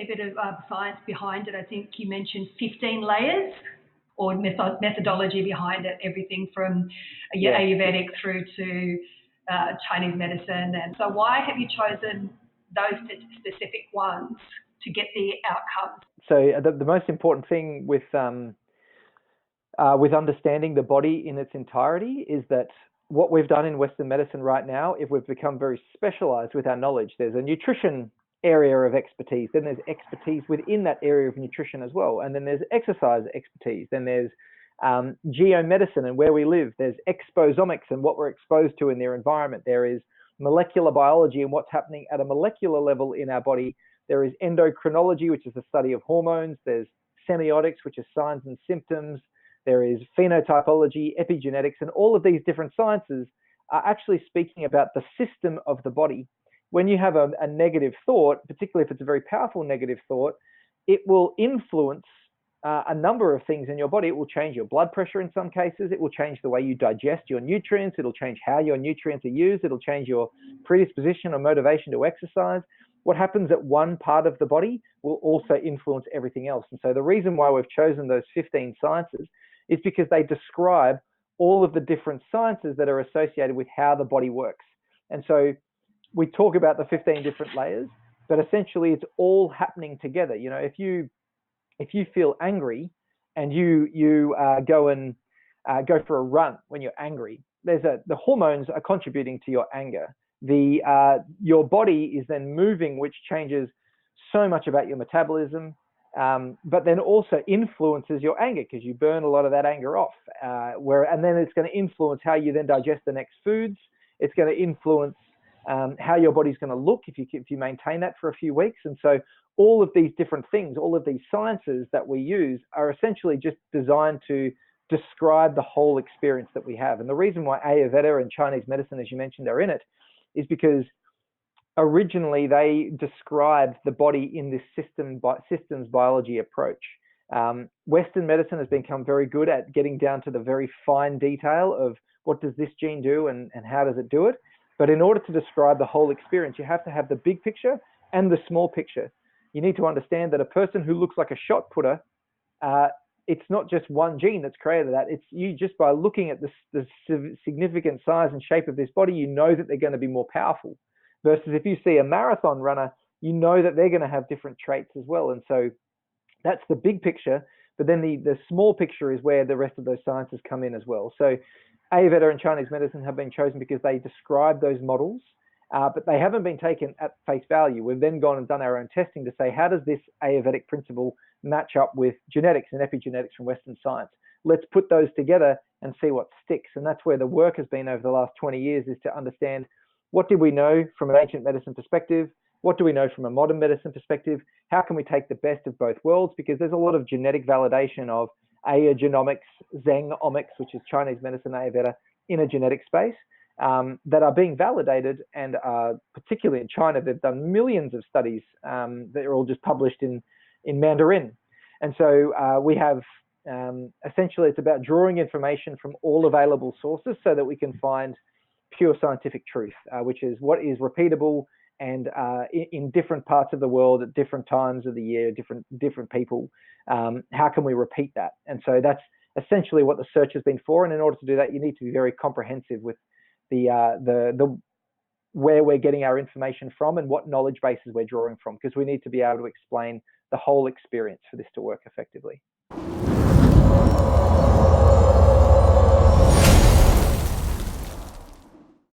fair bit of science behind it. I think you mentioned 15 layers or methodology behind it, everything from Ayurvedic through to Chinese medicine. And so why have you chosen those specific ones to get the outcomes? So the most important thing with understanding the body in its entirety is that what we've done in Western medicine right now, if we've become very specialized with our knowledge, there's a nutrition area of expertise, then there's expertise within that area of nutrition as well, and then there's exercise expertise, then there's geomedicine and where we live, there's exposomics and what we're exposed to in their environment, there is molecular biology and what's happening at a molecular level in our body, there is endocrinology, which is the study of hormones, there's semiotics, which is signs and symptoms, there is phenotypology, epigenetics, and all of these different sciences are actually speaking about the system of the body. When you have a negative thought, particularly if it's a very powerful negative thought, it will influence a number of things in your body. It will change your blood pressure in some cases. It will change the way you digest your nutrients. It'll change how your nutrients are used. It'll change your predisposition or motivation to exercise. What happens at one part of the body will also influence everything else. And so the reason why we've chosen those 15 sciences is because they describe all of the different sciences that are associated with how the body works. And so we talk about the 15 different layers, but essentially it's all happening together. You know, if you feel angry and you go for a run when you're angry, the hormones are contributing to your anger. Your body is then moving, which changes so much about your metabolism, but then also influences your anger because you burn a lot of that anger off. And then it's going to influence how you then digest the next foods. It's going to influence how your body's going to look if you maintain that for a few weeks. And so all of these different things, all of these sciences that we use are essentially just designed to describe the whole experience that we have. And the reason why Ayurveda and Chinese medicine, as you mentioned, are in it is because originally they described the body in this systems biology approach. Western medicine has become very good at getting down to the very fine detail of what does this gene do and how does it do it. But in order to describe the whole experience, you have to have the big picture and the small picture. You need to understand that a person who looks like a shot putter, it's not just one gene that's created that. It's you just by looking at the significant size and shape of this body, you know that they're going to be more powerful. Versus if you see a marathon runner, you know that they're going to have different traits as well. And so that's the big picture. But then the small picture is where the rest of those sciences come in as well. So Ayurveda and Chinese medicine have been chosen because they describe those models, but they haven't been taken at face value. We've then gone and done our own testing to say, how does this Ayurvedic principle match up with genetics and epigenetics from Western science? Let's put those together and see what sticks. And that's where the work has been over the last 20 years, is to understand what did we know from an ancient medicine perspective? What do we know from a modern medicine perspective? How can we take the best of both worlds? Because there's a lot of genetic validation of Ayurgenomics, Zeng-omics, which is Chinese medicine, Ayurveda, in a genetic space that are being validated, and particularly in China, they've done millions of studies that are all just published in Mandarin. And so we have, essentially, it's about drawing information from all available sources so that we can find pure scientific truth, which is what is repeatable and in different parts of the world at different times of the year, different people. How can we repeat that? And so that's essentially what the search has been for. And in order to do that, you need to be very comprehensive with the where we're getting our information from and what knowledge bases we're drawing from, because we need to be able to explain the whole experience for this to work effectively.